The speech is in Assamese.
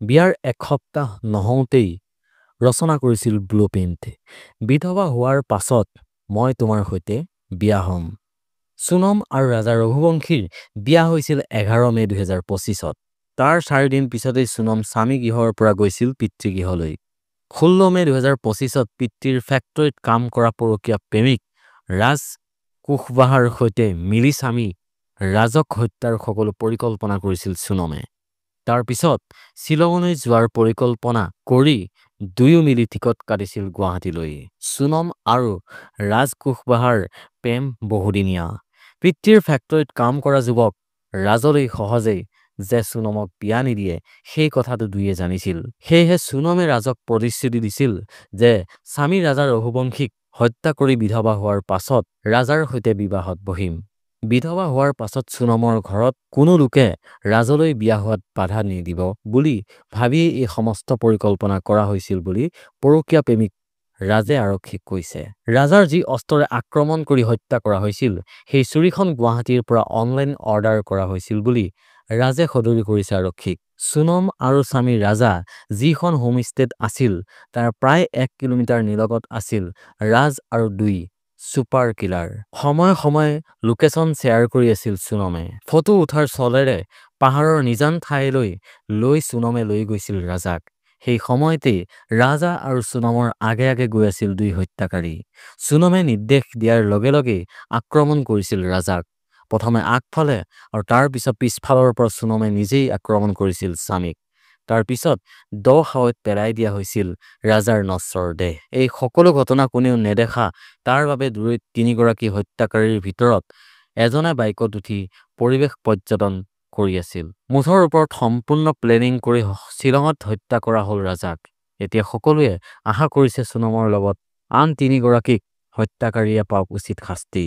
বিয়াৰ এসপ্তাহ নহওঁতেই ৰচনা কৰিছিল ব্লুপ্ৰিণ্ট। বিধৱা হোৱাৰ পাছত মই তোমাৰ সৈতে বিয়া হ'ম। সোণম আৰু ৰাজা ৰঘুবংশীৰ বিয়া হৈছিল 11 মে 2025ত। তাৰ 4 দিন পিছতেই সোণম স্বামী গৃহৰ পৰা গৈছিল পিতৃগৃহলৈ। 16 মে 2025ত পিতৃৰ ফেক্টৰীত কাম কৰা পৰকীয়া প্ৰেমিক ৰাজ কুশৱাহাৰ সৈতে মিলি স্বামী ৰাজক হত্যাৰ সকলো পৰিকল্পনা কৰিছিল সোণমে। তাৰ পিছত শ্বিলঙলৈ যোৱাৰ পৰিকল্পনা কৰি দুয়ো মিলি টিকট কাটিছিল গুৱাহাটীলৈ। সোণম আৰু ৰাজ কুশৱাহাৰ প্ৰেম বহুদিনীয়া। পিতৃৰ ফেক্টৰীত কাম কৰা যুৱক ৰাজলৈ সহজেই যে সোণমক বিয়া নিদিয়ে সেই কথাটো দুয়ে জানিছিল। সেয়েহে সোণমে ৰাজক প্ৰতিশ্ৰুতি দিছিল যে স্বামী ৰাজা ৰঘুবংশীক হত্যা কৰি বিধৱা হোৱাৰ পাছত ৰাজাৰ সৈতে বিবাহত বহিম। বিধৱা হোৱাৰ পাছত সোণমৰ ঘৰত কোনো লোকে ৰাজলৈ বিয়া হোৱাত বাধা নিদিব বুলি ভাবিয়েই এই সমস্ত পৰিকল্পনা কৰা হৈছিল বুলি পৰকীয়া প্ৰেমিক ৰাজে আৰক্ষীক কৈছে। ৰাজাৰ যি অস্ত্ৰৰে আক্ৰমণ কৰি হত্যা কৰা হৈছিল সেই ছুৰীখন গুৱাহাটীৰ পৰা অনলাইন অৰ্ডাৰ কৰা হৈছিল বুলি ৰাজে সদৰি কৰিছে আৰক্ষীক। সোণম আৰু স্বামী ৰাজা যিখন হোমষ্টেত আছিল তাৰ প্ৰায় 1 কিলোমিটাৰ নিলগত আছিল ৰাজ আৰু 2 ছুপাৰ কিলাৰ। সময়ে সময়ে লোকেশ্যন শ্বেয়াৰ কৰি আছিল সোণমে। ফটো উঠাৰ চলেৰে পাহাৰৰ নিজান ঠাইলৈ সোণমে লৈ গৈছিল ৰাজাক। সেই সময়তেই ৰাজা আৰু সোণমৰ আগে আগে গৈ আছিল 2 হত্যাকাৰী। সোণমে নিৰ্দেশ দিয়াৰ লগে লগেই আক্ৰমণ কৰিছিল ৰাজাক। প্ৰথমে আগফালে আৰু তাৰ পিছত পিছফালৰ পৰা সোণমে নিজেই আক্ৰমণ কৰিছিল স্বামীক। তাৰ পিছত দ-খাৱৈত পেলাই দিয়া হৈছিল ৰাজাৰ নশ্বৰ দেহ। এই সকলো ঘটনা কোনেও নেদেখা তাৰ বাবে দূৰৈত 3 গৰাকী হত্যাকাৰীৰ ভিতৰত এজনে বাইকত উঠি পৰিৱেশ পৰ্যটন কৰি আছিল। মুঠৰ ওপৰত সম্পূৰ্ণ প্লেনিং কৰি শ্বিলঙত হত্যা কৰা হ'ল ৰাজাক। এতিয়া সকলোৱে আশা কৰিছে সোণমৰ লগত আন 3 গৰাকীক হত্যাকাৰীয়ে পাওক উচিত শাস্তি।